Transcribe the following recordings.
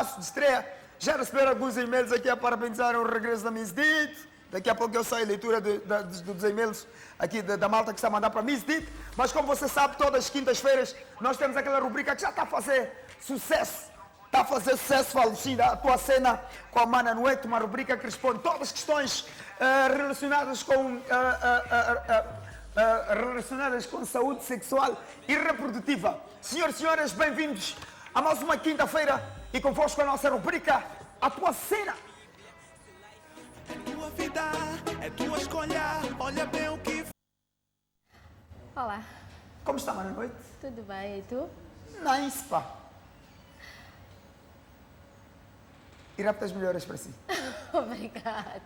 espaço de estreia. Já receberam alguns e-mails aqui a parabenizar o regresso da Miss Dit. Daqui a pouco eu saio a leitura dos e-mails aqui da malta que está a mandar para Miss Dit. Mas como você sabe, todas as quintas-feiras nós temos aquela rubrica que já está a fazer sucesso. Está a fazer sucesso, falecida, a tua cena com a Mana Noite, uma rubrica que responde todas as questões relacionadas com saúde sexual e reprodutiva. Senhoras e senhores, bem-vindos a mais uma quinta-feira e convosco a nossa rubrica, a tua cena. É tua vida, é tua escolha, olha bem o que... Olá, Como está, Mana Noite? tudo bem? E tu? Nice, pá. Irá para as melhoras para si. Obrigada,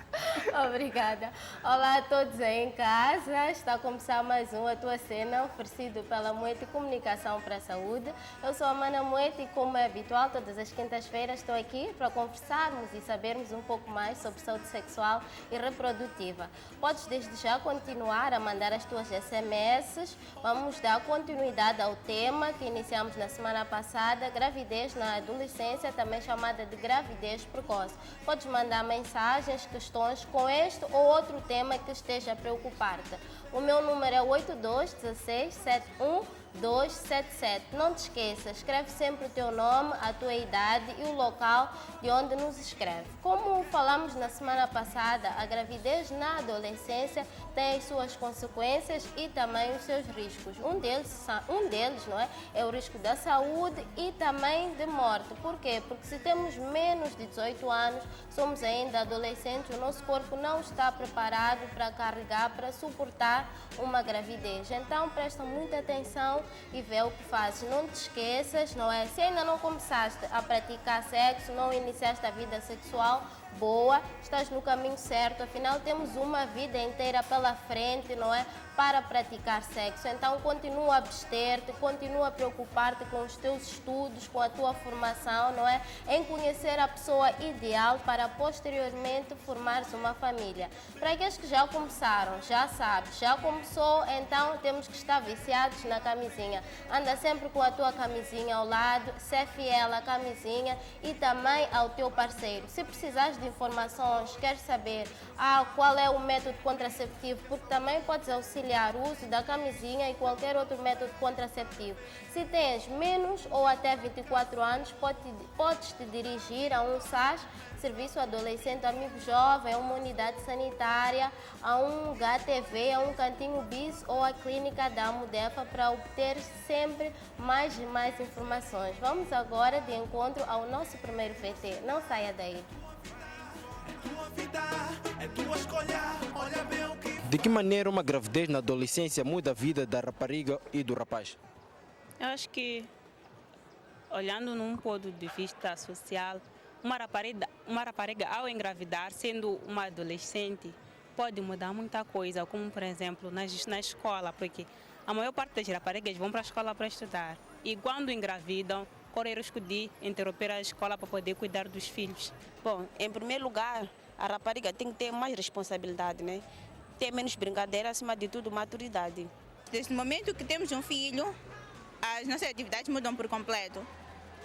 obrigada. Olá a todos aí em casa. Está a começar mais um A Tua Cena, oferecido pela Moete Comunicação para a Saúde. Eu sou a Mana Moete e, como é habitual, todas as quintas-feiras estou aqui para conversarmos e sabermos um pouco mais sobre saúde sexual e reprodutiva. Podes desde já continuar a mandar as tuas SMS. Vamos dar continuidade ao tema que iniciamos na semana passada, gravidez na adolescência, também chamada de gravidez precoce. Podes mandar mensagens, questões com este ou outro tema que esteja a preocupar-te. O meu número é 8216712277. Não te esqueças, escreve sempre o teu nome, a tua idade e o local de onde nos escreve. Como falamos na semana passada, a gravidez na adolescência tem as suas consequências e também os seus riscos. Um deles não é? É o risco da saúde e também de morte. Por quê? Porque se temos menos de 18 anos, somos ainda adolescentes, o nosso corpo não está preparado para carregar, para suportar uma gravidez. Então presta muita atenção e vê o que fazes. Não te esqueças, não é? Se ainda não começaste a praticar sexo, não iniciaste a vida sexual, boa, estás no caminho certo, afinal temos uma vida inteira pela frente, não é? Para praticar sexo. Então continua a abster-te, continua a preocupar-te com os teus estudos, com a tua formação, não é? Em conhecer a pessoa ideal para posteriormente formares uma família. Para aqueles que já começaram, já sabes, já começou, então temos que estar viciados na camisinha. Anda sempre com a tua camisinha ao lado, ser fiel à camisinha e também ao teu parceiro. Se precisares de informações, queres saber qual é o método contraceptivo, porque também podes auxiliar o uso da camisinha e qualquer outro método contraceptivo. Se tens menos ou até 24 anos, podes te dirigir a um SAS, Serviço Adolescente Amigo Jovem, a uma unidade sanitária, a um HTV, a um cantinho BIS ou a clínica da Amudefa para obter sempre mais e mais informações. Vamos agora de encontro ao nosso primeiro PT. Não saia daí. Tua vida, é tua escolha, olha bem o que... De que maneira uma gravidez na adolescência muda a vida da rapariga e do rapaz? Eu acho que, olhando num ponto de vista social, uma rapariga ao engravidar, sendo uma adolescente, pode mudar muita coisa, como por exemplo na escola, porque a maior parte das raparigas vão para a escola para estudar e quando engravidam, correm o risco de interromper a escola para poder cuidar dos filhos. Bom, em primeiro lugar, a rapariga tem que ter mais responsabilidade, né? Ter menos brincadeira, acima de tudo, maturidade. Desde o momento que temos um filho, as nossas atividades mudam por completo.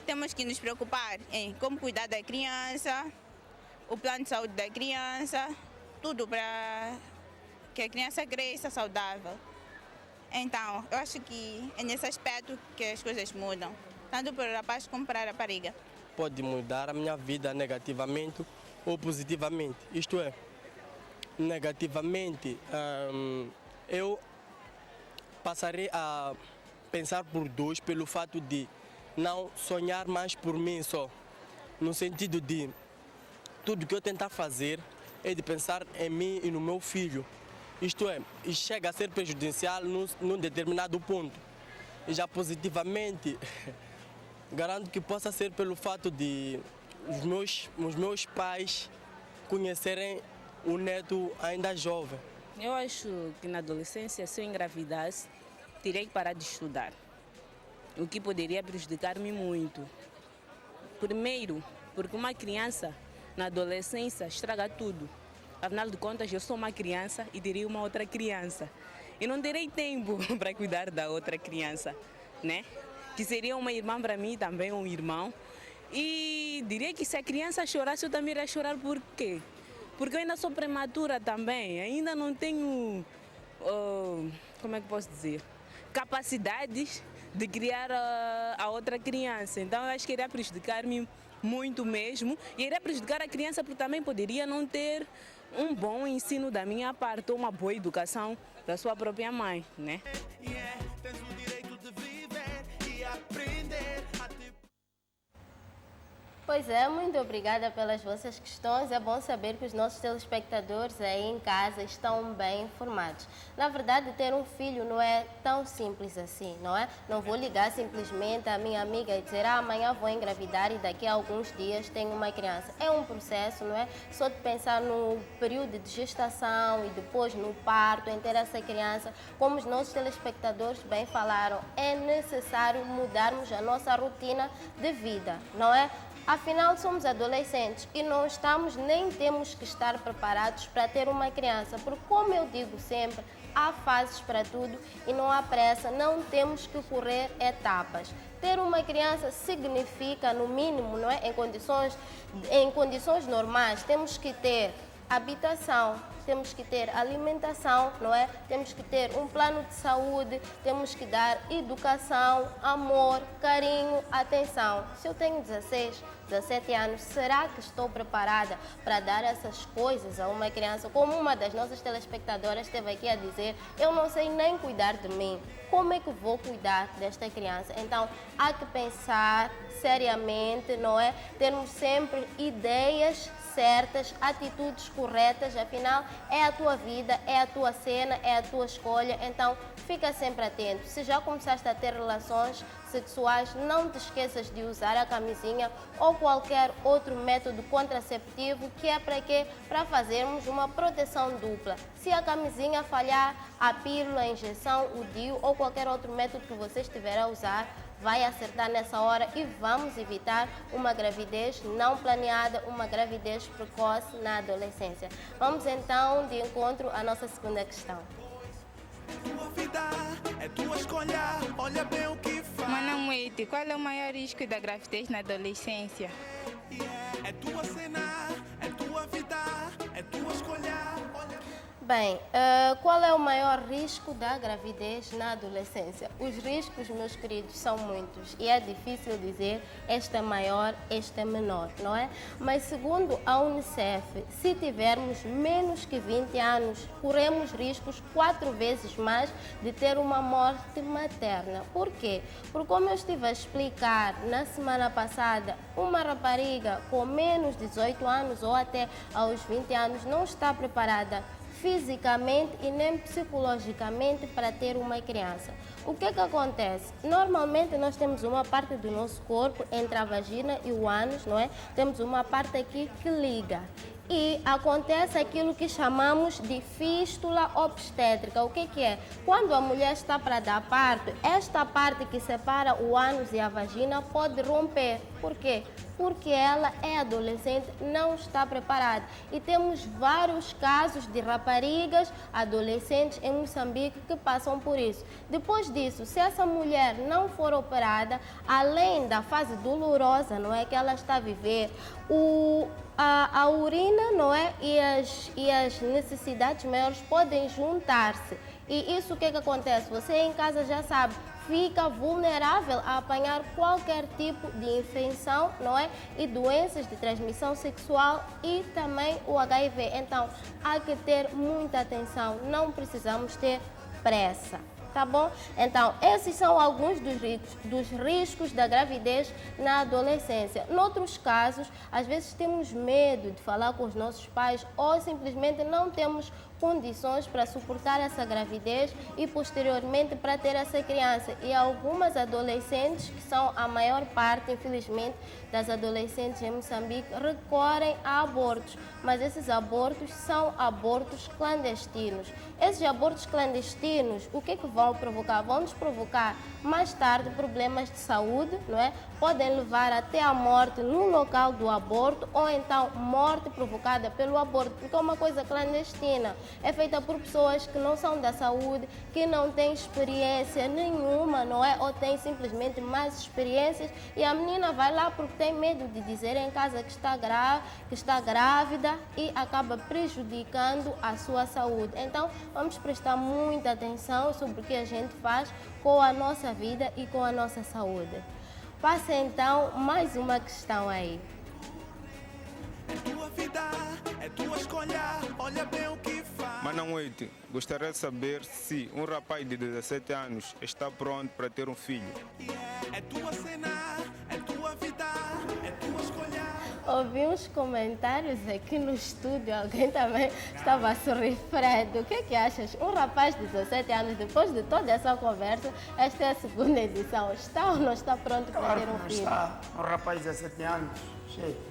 Temos que nos preocupar em como cuidar da criança, o plano de saúde da criança, tudo para que a criança cresça saudável. Então, eu acho que é nesse aspecto que as coisas mudam, tanto para o rapaz como para a rapariga. Pode mudar a minha vida negativamente ou positivamente. Isto é, negativamente, eu passarei a pensar por dois pelo fato de não sonhar mais por mim só. No sentido de tudo que eu tentar fazer é de pensar em mim e no meu filho. Isto é, e chega a ser prejudicial num determinado ponto. E já positivamente, garanto que possa ser pelo fato de os meus pais conhecerem o neto ainda jovem. Eu acho que na adolescência, se eu engravidasse, teria que parar de estudar, o que poderia prejudicar-me muito. Primeiro, porque uma criança na adolescência estraga tudo. Afinal de contas, eu sou uma criança e teria uma outra criança. E não terei tempo para cuidar da outra criança, né? Que seria uma irmã para mim, também um irmão. E diria que se a criança chorasse, eu também iria chorar. Por quê? Porque eu ainda sou prematura também, ainda não tenho, como é que posso dizer, capacidades de criar a outra criança. Então eu acho que iria prejudicar-me muito mesmo, e iria prejudicar a criança porque também poderia não ter um bom ensino da minha parte, ou uma boa educação da sua própria mãe, né? Tens o direito de viver e aprender a te... Pois é, muito obrigada pelas vossas questões. É bom saber que os nossos telespectadores aí em casa estão bem informados. Na verdade, ter um filho não é tão simples assim, não é? Não vou ligar simplesmente à minha amiga e dizer amanhã vou engravidar e daqui a alguns dias tenho uma criança. É um processo, não é? Só de pensar no período de gestação e depois no parto, em ter essa criança, como os nossos telespectadores bem falaram, é necessário mudarmos a nossa rotina de vida, não é? Afinal, somos adolescentes e não estamos nem temos que estar preparados para ter uma criança, porque, como eu digo sempre, há fases para tudo e não há pressa, não temos que correr etapas. Ter uma criança significa, no mínimo, não é? Em condições normais, temos que ter habitação, temos que ter alimentação, não é? Temos que ter um plano de saúde, temos que dar educação, amor, carinho, atenção. Se eu tenho 16, 17 anos, será que estou preparada para dar essas coisas a uma criança? Como uma das nossas telespectadoras esteve aqui a dizer, eu não sei nem cuidar de mim. Como é que vou cuidar desta criança? Então, há que pensar seriamente, não é? Termos sempre ideias certas, atitudes corretas, afinal é a tua vida, é a tua cena, é a tua escolha, então fica sempre atento. Se já começaste a ter relações sexuais, não te esqueças de usar a camisinha ou qualquer outro método contraceptivo, que é para quê? Para fazermos uma proteção dupla. Se a camisinha falhar, a pílula, a injeção, o DIU ou qualquer outro método que você estiver a usar, vai acertar nessa hora e vamos evitar uma gravidez não planeada, uma gravidez precoce na adolescência. Vamos então de encontro à nossa segunda questão. Tua vida é tua escolha, olha bem o que faz. Manamuete, qual é o maior risco da gravidez na adolescência? É tua cena, é tua vida, é tua escolha, olha... Bem, qual é o maior risco da gravidez na adolescência? Os riscos, meus queridos, são muitos e é difícil dizer este é maior, este é menor, não é? Mas segundo a Unicef, se tivermos menos que 20 anos, corremos riscos 4 vezes mais de ter uma morte materna. Por quê? Porque, como eu estive a explicar na semana passada, uma rapariga com menos de 18 anos ou até aos 20 anos não está preparada fisicamente e nem psicologicamente para ter uma criança. O que acontece? Normalmente nós temos uma parte do nosso corpo entre a vagina e o ânus, não é? Temos uma parte aqui que liga. E acontece aquilo que chamamos de fístula obstétrica. O que é? Quando a mulher está para dar parto, esta parte que separa o ânus e a vagina pode romper. Por quê? Porque ela é adolescente, não está preparada. E temos vários casos de raparigas adolescentes em Moçambique que passam por isso. Depois disso, se essa mulher não for operada, além da fase dolorosa, não é, que ela está a viver, a urina, não é, e as necessidades maiores podem juntar-se. E isso o que acontece? Você em casa já sabe, fica vulnerável a apanhar qualquer tipo de infecção, não é? E doenças de transmissão sexual e também o HIV. Então, há que ter muita atenção, não precisamos ter pressa. Tá bom? Então, esses são alguns dos riscos da gravidez na adolescência. Noutros casos, às vezes temos medo de falar com os nossos pais ou simplesmente não temos condições para suportar essa gravidez e posteriormente para ter essa criança. E algumas adolescentes, que são a maior parte, infelizmente, das adolescentes em Moçambique, recorrem a abortos. Mas esses abortos são abortos clandestinos. Esses abortos clandestinos, o que vão provocar? Vão nos provocar mais tarde problemas de saúde, não é? Podem levar até a morte no local do aborto ou então morte provocada pelo aborto, porque é uma coisa clandestina. é feita por pessoas que não são da saúde, que não têm experiência nenhuma, não é? Ou têm simplesmente mais experiências e a menina vai lá porque tem medo de dizer em casa que está grávida e acaba prejudicando a sua saúde. Então, vamos prestar muita atenção sobre o que a gente faz com a nossa vida e com a nossa saúde. Passa então mais uma questão aí. É tua vida, é tua escolha, olha bem o que faz. Manan 8, gostaria de saber se um rapaz de 17 anos está pronto para ter um filho. É tua cena, é tua vida, é tua escolha. Ouvi uns comentários aqui no estúdio, alguém também estava a sorrir. Fred, o que é que achas? Um rapaz de 17 anos, depois de toda essa conversa, esta é a segunda edição, está ou não está pronto para Claro ter que um não filho? está. Um rapaz de 17 anos, cheio.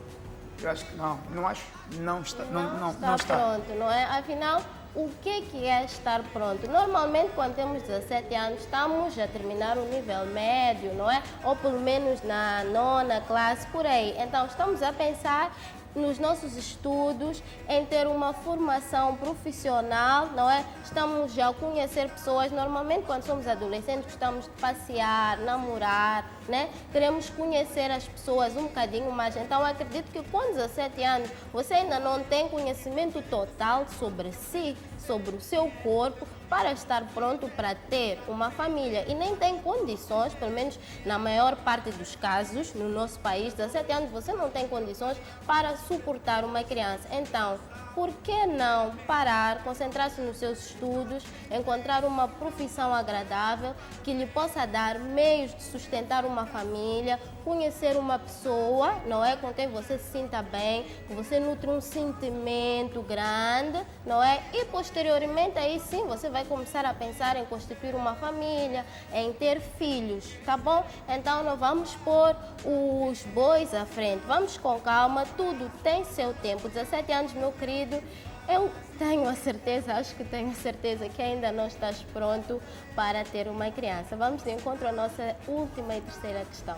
Eu acho que não. Não acho. Não está. Não está. Pronto, não é? Afinal, o que é estar pronto? Normalmente, quando temos 17 anos, estamos a terminar o nível médio, não é? Ou pelo menos na 9ª classe, por aí. Então, estamos a pensar nos nossos estudos, em ter uma formação profissional, não é? Estamos já a conhecer pessoas. Normalmente, quando somos adolescentes, gostamos de passear, namorar, né? Queremos conhecer as pessoas um bocadinho mais. Então, acredito que com 17 anos, você ainda não tem conhecimento total sobre si, sobre o seu corpo, para estar pronto para ter uma família e nem tem condições, pelo menos na maior parte dos casos, no nosso país, 17 anos você não tem condições para suportar uma criança. Então, por que não parar, concentrar-se nos seus estudos, encontrar uma profissão agradável que lhe possa dar meios de sustentar uma família, conhecer uma pessoa, não é, com quem você se sinta bem, que você nutre um sentimento grande, não é? E posteriormente aí sim você vai começar a pensar em constituir uma família, em ter filhos, tá bom? Então não vamos pôr os bois à frente, vamos com calma, tudo tem seu tempo. 17 anos, meu querido, eu tenho a certeza, acho que tenho certeza que ainda não estás pronto para ter uma criança. Vamos de encontro à nossa última e terceira questão.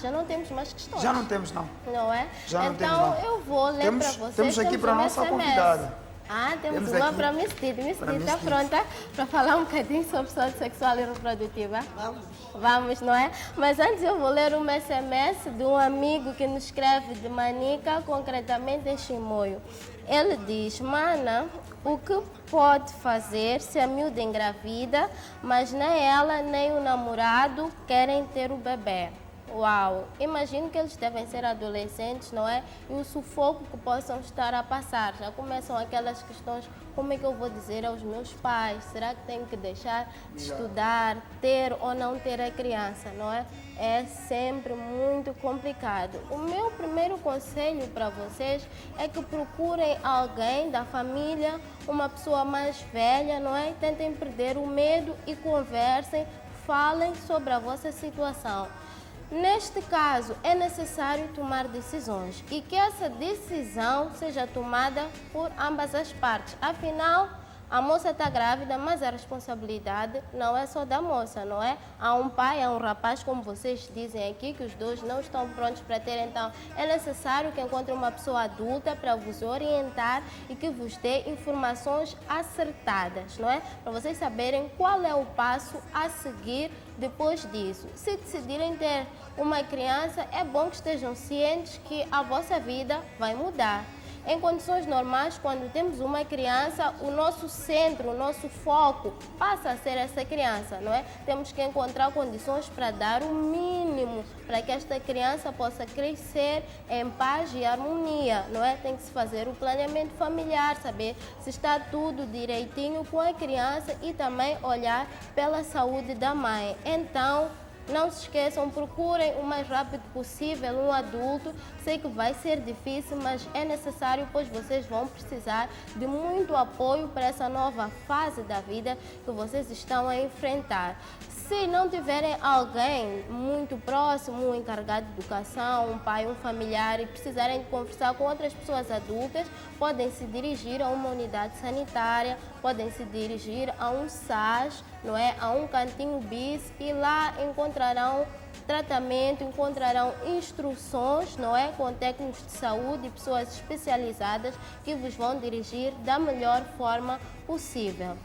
Já não temos mais questões. Já não temos, não. Não é? Já não então, temos, não. eu vou ler para vocês. Temos aqui para a nossa SMS. convidada. Temos Temos uma aqui para Miss Didi. Miss para Didi, Miss está Didi. pronta para falar um bocadinho sobre saúde sexual e reprodutiva? Vamos, não é? Mas antes eu vou ler um SMS de um amigo que nos escreve de Manica, concretamente em Chimoio. Ele diz: Mana, o que pode fazer se a miúda engravida, mas nem ela nem o namorado querem ter o bebê? Uau! Imagino que eles devem ser adolescentes, não é? E o sufoco que possam estar a passar. Já começam aquelas questões: como é que eu vou dizer aos meus pais? Será que tenho que deixar de estudar, ter ou não ter a criança, não é? É sempre muito complicado. O meu primeiro conselho para vocês é que procurem alguém da família, uma pessoa mais velha, não é? Tentem perder o medo e conversem, falem sobre a vossa situação. Neste caso, é necessário tomar decisões e que essa decisão seja tomada por ambas as partes. Afinal, a moça está grávida, mas a responsabilidade não é só da moça, não é? Há um pai, há um rapaz, como vocês dizem aqui, que os dois não estão prontos para ter. Então, é necessário que encontrem uma pessoa adulta para vos orientar e que vos dê informações acertadas, não é? Para vocês saberem qual é o passo a seguir depois disso. Se decidirem ter uma criança, é bom que estejam cientes que a vossa vida vai mudar. Em condições normais, quando temos uma criança, o nosso centro, o nosso foco passa a ser essa criança, não é? Temos que encontrar condições para dar o mínimo para que esta criança possa crescer em paz e harmonia, não é? Tem que se fazer o planeamento familiar, saber se está tudo direitinho com a criança e também olhar pela saúde da mãe. Então, não se esqueçam, procurem o mais rápido possível um adulto. Sei que vai ser difícil, mas é necessário, pois vocês vão precisar de muito apoio para essa nova fase da vida que vocês estão a enfrentar. Se não tiverem alguém muito próximo, um encarregado de educação, um pai, um familiar, e precisarem de conversar com outras pessoas adultas, podem se dirigir a uma unidade sanitária, podem se dirigir a um SAS, não é? A um cantinho bis, e lá encontrarão tratamento, encontrarão instruções, não é? Com técnicos de saúde e pessoas especializadas que vos vão dirigir da melhor forma possível.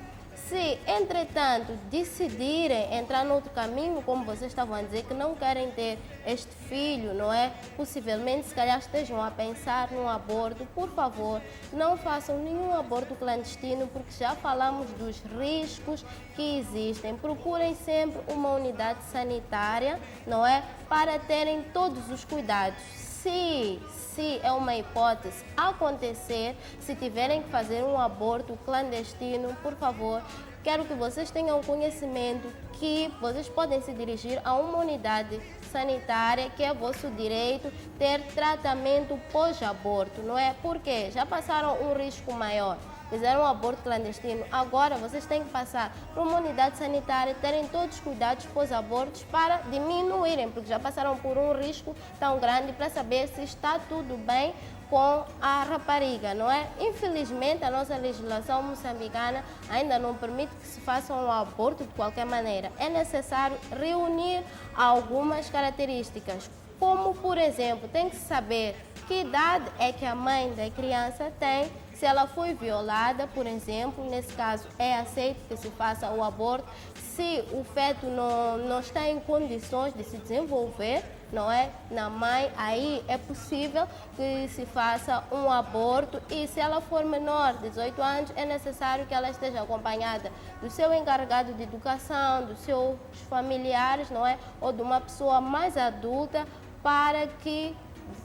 Se, entretanto, decidirem entrar no outro caminho, como vocês estavam a dizer, que não querem ter este filho, não é? Possivelmente, se calhar estejam a pensar num aborto, por favor, não façam nenhum aborto clandestino, porque já falamos dos riscos que existem. Procurem sempre uma unidade sanitária, não é? Para terem todos os cuidados. Se é uma hipótese acontecer, se tiverem que fazer um aborto clandestino, por favor, quero que vocês tenham conhecimento que vocês podem se dirigir a uma unidade sanitária, que é vosso direito ter tratamento pós-aborto, não é? Porque já passaram um risco maior, fizeram um aborto clandestino, agora vocês têm que passar para uma unidade sanitária, terem todos os cuidados pós-abortos para diminuírem, porque já passaram por um risco tão grande, para saber se está tudo bem com a rapariga, não é? Infelizmente, a nossa legislação moçambicana ainda não permite que se faça um aborto de qualquer maneira. É necessário reunir algumas características, como, por exemplo, tem que saber que idade é que a mãe da criança tem. Se ela foi violada, por exemplo, nesse caso é aceito que se faça o aborto. Se o feto não está em condições de se desenvolver, não é? Na mãe, aí é possível que se faça um aborto. E se ela for menor de 18 anos, é necessário que ela esteja acompanhada do seu encarregado de educação, dos seus familiares, não é? Ou de uma pessoa mais adulta, para que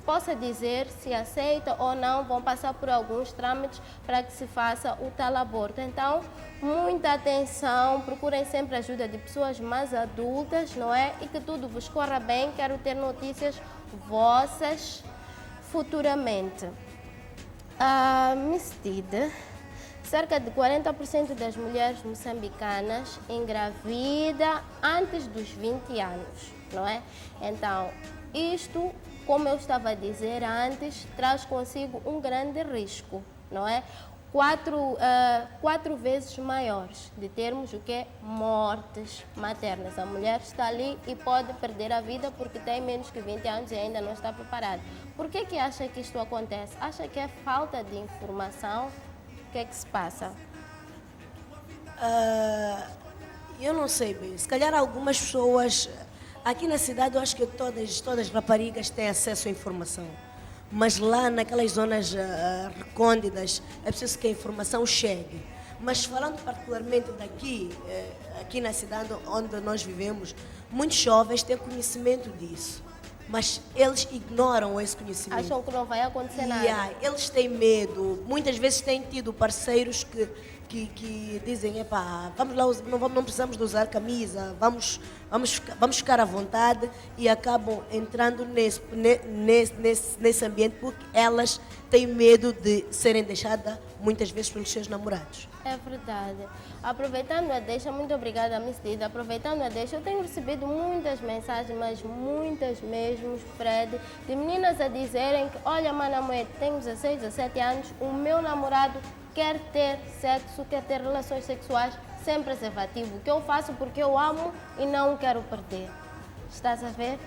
possa dizer se aceita ou não. Vão passar por alguns trâmites para que se faça o tal aborto. Então, muita atenção, procurem sempre a ajuda de pessoas mais adultas, não é? E que tudo vos corra bem. Quero ter notícias vossas futuramente. Mistide, cerca de 40% das mulheres moçambicanas engravida antes dos 20 anos, não é? Então, isto, como eu estava a dizer antes, traz consigo um grande risco, não é? Quatro vezes maiores de termos o que? Mortes maternas. A mulher está ali e pode perder a vida porque tem menos que 20 anos e ainda não está preparada. Por que acha que isto acontece? Acha que é falta de informação? O que é que se passa? Eu não sei bem. Se calhar algumas pessoas... Aqui na cidade eu acho que todas as raparigas têm acesso à informação. Mas lá naquelas zonas recônditas é preciso que a informação chegue. Mas falando particularmente daqui, aqui na cidade onde nós vivemos, muitos jovens têm conhecimento disso. Mas eles ignoram esse conhecimento. Acham que não vai acontecer nada. Eles têm medo. Muitas vezes têm tido parceiros que dizem, vamos lá, não precisamos de usar camisa, vamos ficar à vontade, e acabam entrando nesse ambiente porque elas têm medo de serem deixadas muitas vezes pelos seus namorados. É verdade. Aproveitando a deixa, muito obrigada, Miss Dida. Aproveitando a deixa, eu tenho recebido muitas mensagens, mas muitas mesmo, Fred, de meninas a dizerem que, olha, Mana Moed, tenho 16, 17 anos, o meu namorado quer ter sexo, quer ter relações sexuais sem preservativo. O que eu faço porque eu amo e não quero perder. Estás a ver?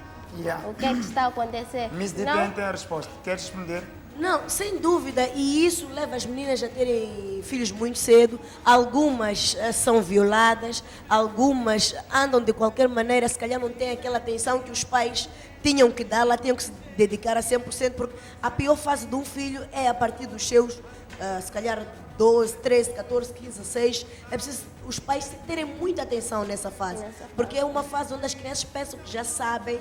O que é que está a acontecer? Miss Dida tem a resposta. Queres responder? Não, sem dúvida, e isso leva as meninas a terem filhos muito cedo. Algumas são violadas, algumas andam de qualquer maneira, se calhar não têm aquela atenção que os pais tinham que dar, lá tinham que se dedicar a 100%, porque a pior fase de um filho é a partir dos seus, se calhar, 12, 13, 14, 15, 16. É preciso os pais terem muita atenção nessa fase, porque é uma fase onde as crianças pensam que já sabem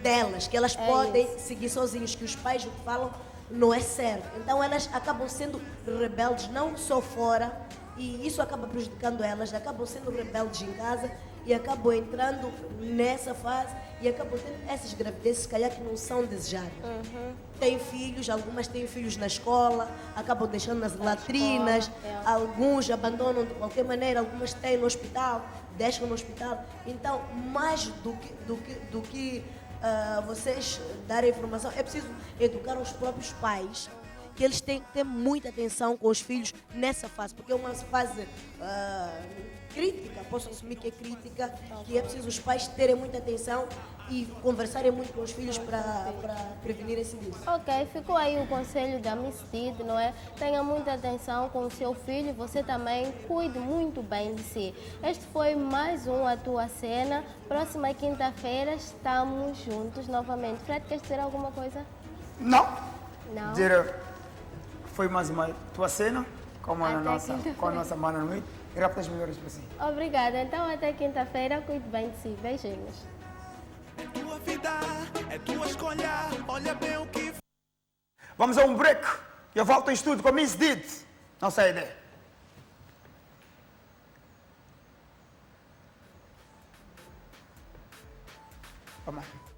delas, que elas podem seguir sozinhos, que os pais o que falam não é certo. Então elas acabam sendo rebeldes não só fora, e isso acaba prejudicando elas, acabam sendo rebeldes em casa e acabam entrando nessa fase e acabam tendo essas gravidezes, se calhar, que não são desejadas. Têm filhos, algumas têm filhos na escola, acabam deixando nas latrinas, alguns abandonam de qualquer maneira, algumas têm no hospital, deixam no hospital. Então, mais do que vocês darem informação, é preciso educar os próprios pais, que eles têm que ter muita atenção com os filhos nessa fase, porque é uma fase crítica, posso assumir que é crítica, que é preciso os pais terem muita atenção e conversarem muito com os filhos para prevenirem-se disso. Ok, ficou aí o conselho da Miss Did, não é? Tenha muita atenção com o seu filho e você também cuide muito bem de si. Este foi mais um A Tua Cena. Próxima quinta-feira estamos juntos novamente. Fred, queres dizer alguma coisa? Não. Não? Dizer, foi mais uma tua cena, como Até a nossa, quinta-feira. com a nossa mana noite. E rapaz as melhores para si. Obrigada. Então, até quinta-feira. Cuide bem de si. Beijinhos. É tua vida, é tua escolha. Olha bem o que Vamos a um break. Eu volto em estúdio com a Miss Did. Não sai daí. Vamos lá.